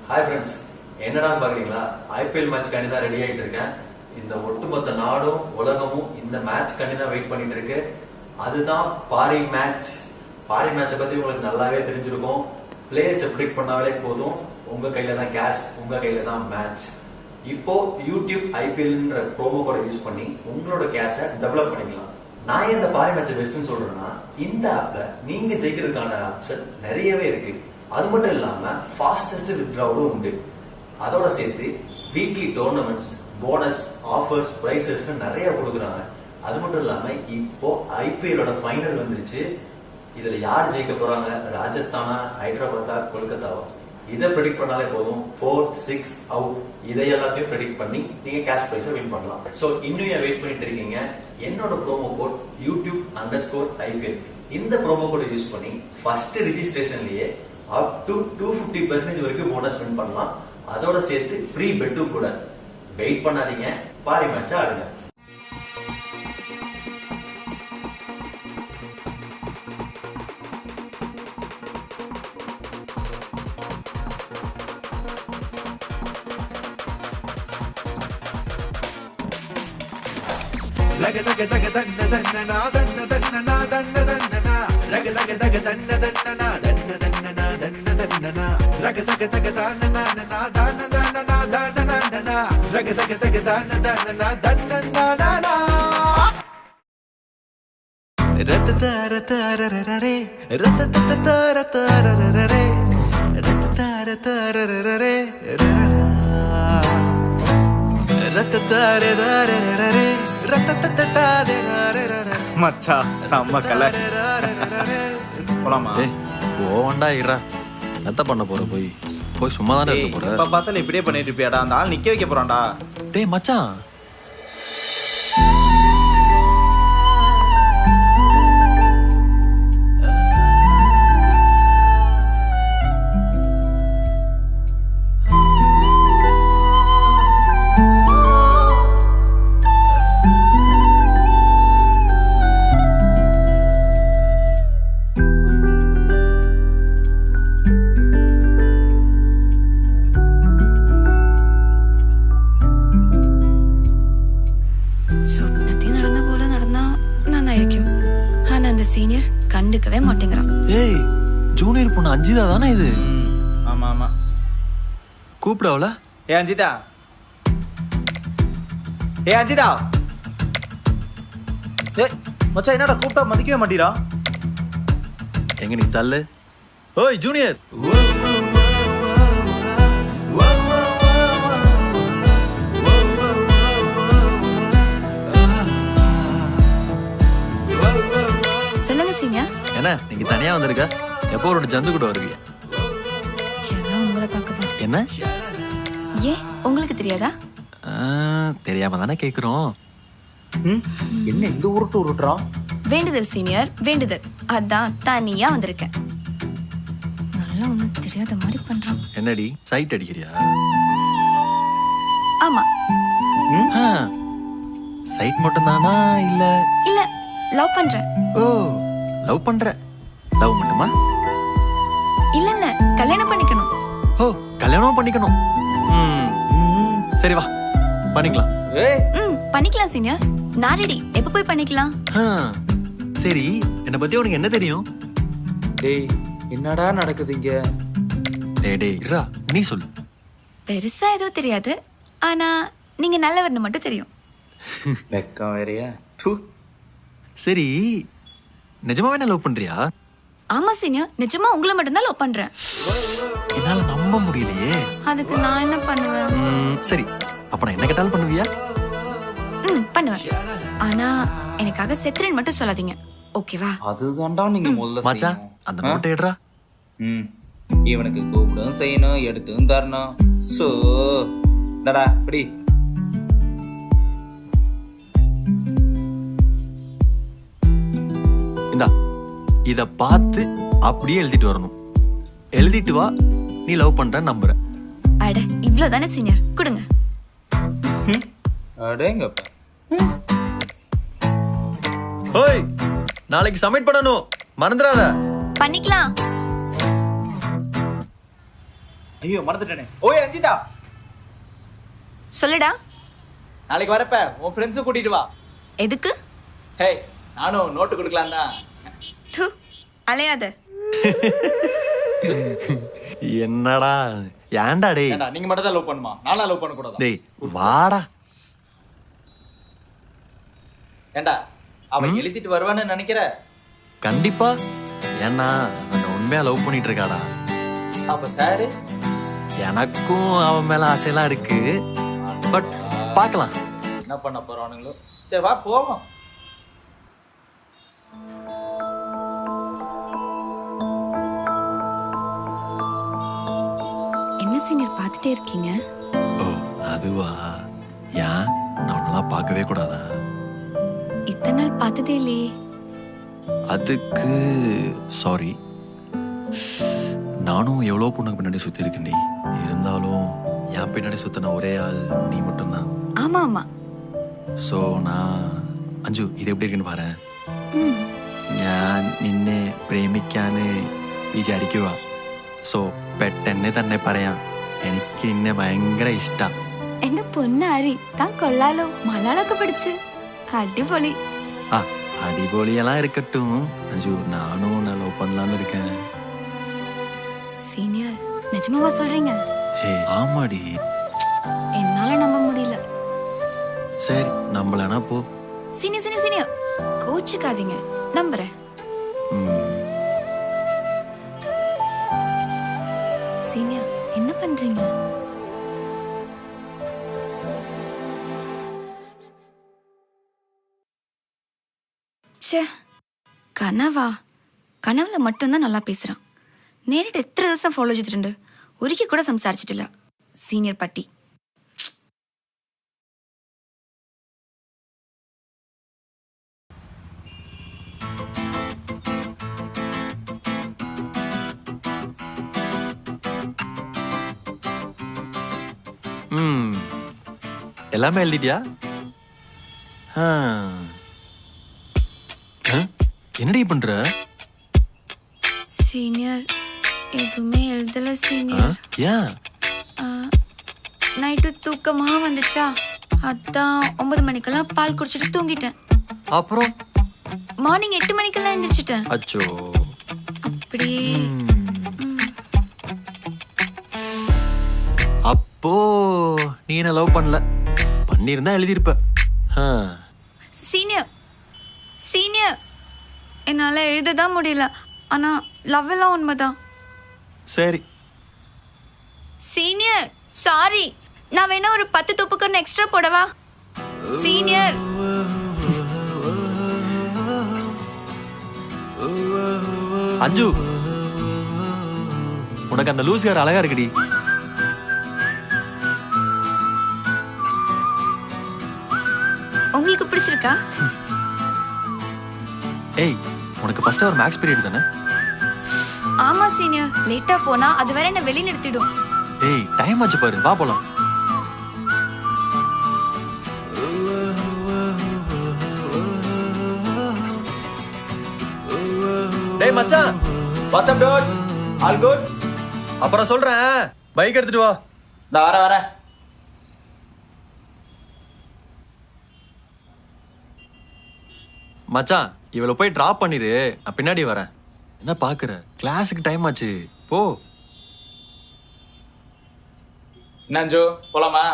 Hi friends, என்னடா பாக்குறீங்களா? IPL match காண்டி தான் ரெடி ஆயிட்டு இருக்கேன். இந்த ஒட்டுமொத்த நாடும் உலகமும் இந்த மேட்ச் காண்டி தான் வெயிட் பண்ணிட்டு இருக்கு. அதுதான் பாரி மேட்ச். பாரி மேட்சை பத்தி உங்களுக்கு நல்லாவே தெரிஞ்சிருக்கும். பிளேயர்ஸ் ப்ரெடிக்ட் பண்ணாலே போதும், உங்க கையில தான் கேஷ், உங்க கையில தான் மேட்ச். இப்போ யூடியூப் ஐபிஎல்ன்ற ப்ரோமோ கோட யூஸ் பண்ணி உங்களோட கேஷை டெவலப் பண்ணிக்கலாம். நான் இந்த பாரி மேட்சை பெஸ்ட்னு சொல்றேன்னா, இந்த ஆப்ல நீங்க ஜெயிக்கிறதுக்கான ஆப்ஷன் நிறையவே இருக்கு. அது மட்டும் இல்லாம ஃபாஸ்டஸ்ட் வித்ட்ராவலும் உண்டு. அதோட சேர்த்து weekly tournaments, bonus, offers, prices நிறைய கொடுக்குறாங்க. அது மட்டும் இல்லாம இப்போ ஐபிஎலோட ஃபைனல் வந்துருச்சு. இதுல யார் ஜெயிக்க போறாங்க? ராஜஸ்தானா, ஹைதராபாத்தா, கொல்கத்தாவா? இதை ப்ரெடிக்ட் பண்ணாலே போதும். 4, 6 அவுட், இதை எல்லாத்தையும் ப்ரெடிக்ட் பண்ணி நீங்க கேஷ் பிரைஸை வின் பண்ணலாம். சோ இன்னும் ஏன் வெயிட் பண்ணிட்டு இருக்கீங்க? என்னோட ப்ரோமோ கோட் YouTube_IPL, இந்த ப்ரோமோ கோட் யூஸ் பண்ணி ஃபர்ஸ்ட் ரெஜிஸ்ட்ரேஷன்லயே அப் டு 250% வரைக்கும் போனஸ் வின் பண்ணலாம். அதோட சேர்த்து ஃப்ரீ பெட்டும் கூட. வெயிட் பண்ணாதீங்க, பாரி மேட்ச் ஆடுங்க. Raga daga daga danna danna na danna danna na danna danna na raga daga daga danna danna na danna danna na danna danna na raga daga daga danna na na danna danna na danna danna na raga daga daga danna danna na danna na na ratatara tararare ratatara tararare ratatara tararare ratatara tararare மச்சா செம்ம கலை போலாமா? போவண்டா இரா, என்னத்த பண்ண போற? போய் போய் சும்மா தானே இருக்க போற. இப்ப பார்த்தாலும் இப்படியே பண்ணிட்டு இருப்பியாடா? அந்த ஆள் நிக்க வைக்க போறான்டா. டேய் மச்சான், கண்டுக்கவே மாட்டேங்கிறான். ஏய், ஜூனியர் பொண்ணு அஞ்சிதா தானே இது? ஆமா ஆமா, கூப்பிடவல. ஏ அஞ்சிதா, ஏ அஞ்சிதா. ஏய் மச்சான், என்னடா கூப்பிட்டா மதிக்கவே மாட்டீரா? எங்க நீ தள்ளு. ஓய் ஜூனியர். என்ன நீங்க தனியா வந்திருக்க? எப்போ ஒரு ஜந்து கூட வருவீங்க? எல்லாம் உங்களை பார்க்கதான். என்ன? ஏன் உங்களுக்கு தெரியாதா? தெரியாம தானே கேக்குறோம். என்ன இந்த உருட்டு உருட்டுறா? வேண்டுதல் சீனியர், வேண்டுதல். அதான் தனியா வந்திருக்கேன். நல்லா ஒண்ணும் தெரியாத மாதிரி பண்றான். என்னடி சைட் அடிக்கிறியா? ஆமா. சைட் மட்டும் தானா இல்ல? இல்ல, லவ் பண்றேன். ஓ, லவ் பண்ற. லவ் மட்டுமா? இல்ல இல்ல, கல்யாணம் பண்ணிக்கணும். ஓ, கல்யாணம் பண்ணிக்கணும். சரி வா பண்ணிக்கலாம். பண்ணிக்கலாம் சீனியர், நான் ரெடி. எப்ப போய் பண்ணிக்கலாம்? சரி, என்ன பத்தி உனக்கு என்ன தெரியும்? டேய் என்னடா நடக்குது இங்க? டேய் இரா, நீ சொல்லு. பெருசா எதுவும் தெரியாது, ஆனா நீங்க நல்லவர்னு மட்டும் தெரியும். வெக்கம் வேறையா? சரி, நிஜமாவே என்ன லவ் பண்றியா? ஆமா சீனியர், நிஜமா உங்களை மட்டும்தான் லவ் பண்றேன். என்னால நம்ப முடியலையே. அதுக்கு நான் என்ன பண்ணுவேன்? சரி, அப்ப நான் என்ன கேட்டாலும் பண்ணுவியா? பண்ணுவேன். ஆனா எனக்காக செத்துறேன்னு மட்டும் சொல்லாதீங்க, ஓகேவா? அதுதான்டா நீங்க முதல்ல மச்சான், அந்த நோட்டை எடுறா. இவனுக்கு கூப்பிடும் செய்யணும், எடுத்தும் தரணும். சோ தடா படி. இந்தா, இத பார்த்து அப்படியே எழுதிட்டு வரணும். எழுதிட்டு வா, நீ லவ் பண்ற நம்புற. அட இவ்ளோதானே சீனியர், கொடுங்க. அடேங்கப்பா. ஓய், நாளைக்கு சப்மிட் பண்ணனும், மறந்துடாத. பண்ணிக்கலாம். ஐயோ மறந்துட்டேனே. ஓய் அஞ்சிதா, சொல்லுடா. நாளைக்கு வரப்ப உன் ஃப்ரெண்ட்ஸும் கூட்டிட்டு வா. எதுக்கு? ஹே, நானும் நோட்டு கொடுக்கலாம் தான். தூ, அலையாத. என்னடா ஏன்டா டேய்? ஏண்டா நீங்க மட்டும் தான் லவ் பண்ணுமா? நானா லவ் பண்ண கூடாதா? டேய் வாடா. ஏண்டா அவன் எழுதிட்டு வருவான்னு நினைக்கிற? கண்டிப்பா. ஏன்னா அந்த உண்மையா லவ் பண்ணிட்டு இருக்காடா. அப்ப சாரு? எனக்கும் அவன் மேல ஆசையெல்லாம் இருக்கு. பட் பார்க்கலாம். என்ன பண்ண போறானுங்களோ. சரி வா போவோம். என்ன சீனியர் பார்த்துட்டே இருக்கீங்க? ஓ அதுவா? ஏன் நான் உன்னெல்லாம் பார்க்கவே கூடாதா? இத்தனை நாள் பார்த்ததே இல்லையே. அதுக்கு சாரி. நானும் எவ்வளோ பொண்ணுக்கு பின்னாடி சுற்றி இருக்கேன்டி. இருந்தாலும் என் பின்னாடி சுற்றின ஒரே ஆள் நீ மட்டும்தான். ஆமா ஆமா. ஸோ நான் അഞ്ജു ഇത് എവിടെ ഇരിക്കുന്നു പാറ. ம். ഞാൻ നിന്നെ പ്രേമിക്കാന് വിചാരിക്കുക. സോ പെട്ടെന്ന് തന്നെ പറയാം, എനിക്ക് നിന്നെ ഭയങ്കര ഇഷ്ടം. എന്റെ പൊന്നാരി, താൻ കൊള്ളാലോ. മലയാളമൊക്കെ പഠിച്ച് അടിപൊളി. ആ അടിപൊളിയെല്ലാം ഇരിക്കട്ടും അഞ്ജു, நானும் உன்னை லவ் பண்ணலான்னு இருக்கேன். சீனியர், நிஜமாவா சொல்றீங்க? ஹே ஆமாடி. என்னால நம்ப முடியல. சரி நம்பலனா போ. சீனியர் சீனியர் சீனியர், கோச்சுக்காதீங்க, நம்புறேன். சீனியர், என்ன பண்றீங்க? ச்சே, കനവാ. കനവില് மட்டும்தான் நல்லா பேசுறான். നേരിട്ട് എത്ര ദിവസം ഫോളോ ചെയ്തിട്ടുണ്ട്, ഒരിക്കൽ കൂടെ സംസാരിച്ചിട്ടില്ല. സീനിയർ പട്ടി. எல்லாமே எழுதிட்டியா? என்னடி பண்ற? சீனியர், எதுவுமே எழுதல சீனியர். ஏன்? நைட்டு தூக்கமா வந்துச்சா, அதான் 9 மணிக்கெல்லாம் பால் குடிச்சிட்டு தூங்கிட்டேன். அப்புறம் மார்னிங் 8 மணிக்கெல்லாம் எந்திரிச்சிட்டேன். அச்சோ. அப்படி அப்போ நீ என்ன லவ் பண்ணல, பண்ணியிருந்தா எழுதியிருப்ப. சீனியர் சீனியர், என்னால எழுததான் முடியல. ஆனா லவ் எல்லாம் உண்மைதான். சரி சீனியர், சாரி. நான் வேணா ஒரு 10 துப்புக்கு எக்ஸ்ட்ரா போடவா? சீனியர். அஞ்சு, உனக்கு அந்த லூசியார் அழகா இருக்குடி. உங்களுக்கு பிடிச்சிருக்கா? ஏய், உனக்கு ஃபர்ஸ்ட் அவர் மேக்ஸ் பீரியட் தானே? ஆமா சீனியர், லேட்டா போனா அது வேற என்ன வெளிய நிறுத்திடும். ஏய் டைம் ஆச்சு பாரு, வா போலாம். டேய் மச்சான், what's up dude? All good? அப்புறம் சொல்றேன், பைக் எடுத்துட்டு வா. நான் வரேன். மச்சான் இவளை போய் டிராப் பண்ணிடு, நான் பின்னாடி வரேன். என்ன பாக்குற, கிளாஸுக்கு டைம் ஆச்சு, போ. என்ன அஞ்சு, போலாமா?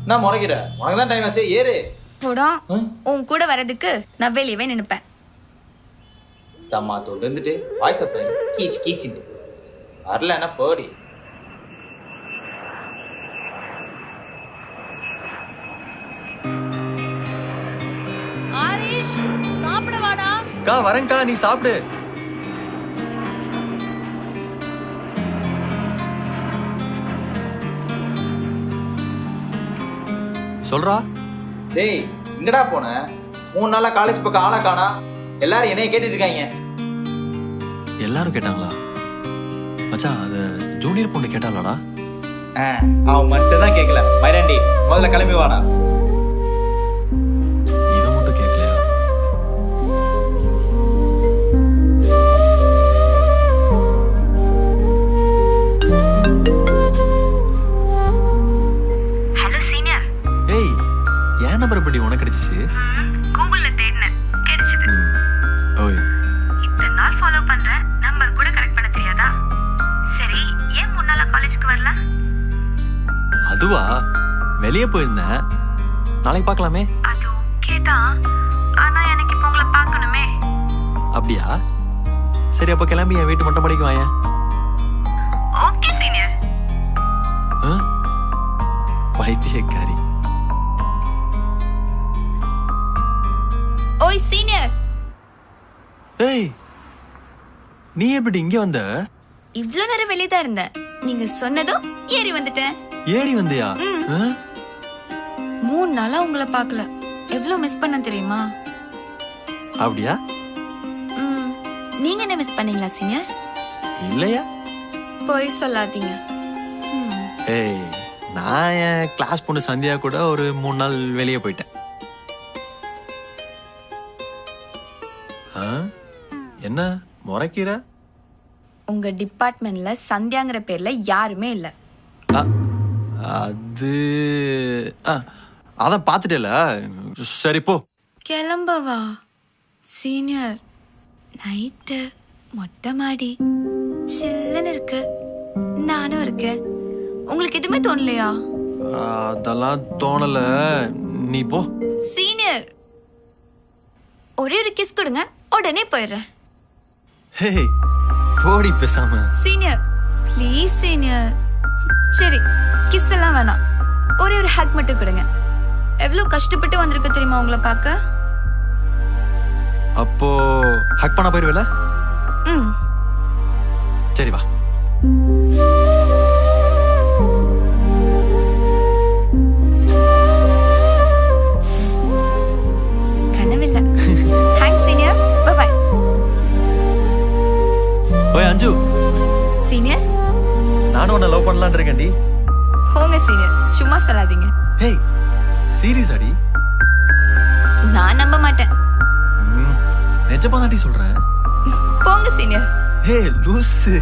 நான் முறைக்கிற, உனக்கு தான் டைம் ஆச்சு, ஏறு. போடா, உன் கூட வரதுக்கு நான் வெளியவே நினைப்பேன். தம்மா தோல் இருந்துட்டு வாய்ஸ் அப்ப கீச் கீச்சிட்டு வரலன்னா போடி. ஆரிஷ், சாப்பிட வாடா. கா வரேன்க்கா, நீ சாப்பிடு. சொல்றா. டேய் எங்கடா போன? 3 நாளா காலேஜ் பக்கம் ஆளா காணா. எல்லாரும் என்னைய கேட்டுட்டு இருக்காங்க. எல்லாரும் கேட்டாங்களா? மச்சான் அது ஜூனியர் பொண்ணு கேட்டாளாடா? அவன் மட்டும் தான் கேட்கல. மயிராண்டி முதல்ல கிளம்பி வாடா. இவன் மட்டும் கேட்கலையா? வெளியே போயிருந்தேன். நாளைக்கு பார்க்கலாமே. அது ஓகே தான், ஆனா எனக்கு இப்போ உங்களை பார்க்கணுமே. அப்படியா? சரி, அப்ப கிளம்பி என் வீட்டு மொட்டை மாடிக்கு வாயேன். Okay senior. வைத்தியக்காரி. ஓய் சீனியர். ஏய், நீ எப்படி இங்க வந்த? இவ்ளோ நேரம் வெளியே தான் இருந்தேன். நீங்க சொன்னதும் ஏறி வந்துட்டேன். ஏறி வந்தியா? 3 நாளா உங்களை பார்க்கல. எவ்வளவு மிஸ் பண்ண தெரியுமா? அப்படியா? நீங்க என்ன மிஸ் பண்ணீங்களா சீனியர்? இல்லையா? போய் சொல்லாதீங்க. ஏய், நான் என் கிளாஸ் பொண்ணு சந்தியா கூட ஒரு 3 நாள் வெளியே போயிட்டேன். என்ன முறைக்கிற? உங்க டிபார்ட்மெண்ட்ல சந்தியாங்கிற பேர்ல யாருமே இல்ல. அது அதான் பார்த்துட்டேல. சரி போ. கிளம்பவா சீனியர்? நைட்டு மொட்டை மாடி சில்லுன்னு இருக்கு, நானும் இருக்கேன். உங்களுக்கு எதுவுமே தோணலையா? அதெல்லாம் தோணல, நீ போ. சீனியர், ஒரே ஒரு கிஸ் கொடுங்க, உடனே போயிடுறேன். ஹே, போடி பேசாம. Senior please senior. சரி, கிஸ் எல்லாம் வேணாம், ஒரே ஒரு ஹக் மட்டும் கொடுங்க. எவ்வளவு கஷ்டப்பட்டு வந்திருக்கு தெரியுமா உங்களை பார்க்க? அப்போ ஹக் பண்ண போயிருவேல? சரி வா. கனவில்ல. Thanks senior, bye bye. ஓய் அஞ்சு. சீனியர், நானும் உன்னை லவ் பண்ணலான்னு இருக்கேன்டி. போங்க சீனியர், சும்மா சொல்லாதீங்க. ஹே, சீரியஸ் அடி? நான் நம்ப மாட்டேன். நிஜமா தாண்டி சொல்றேன். போங்க சீனியர். ஹே லூசு.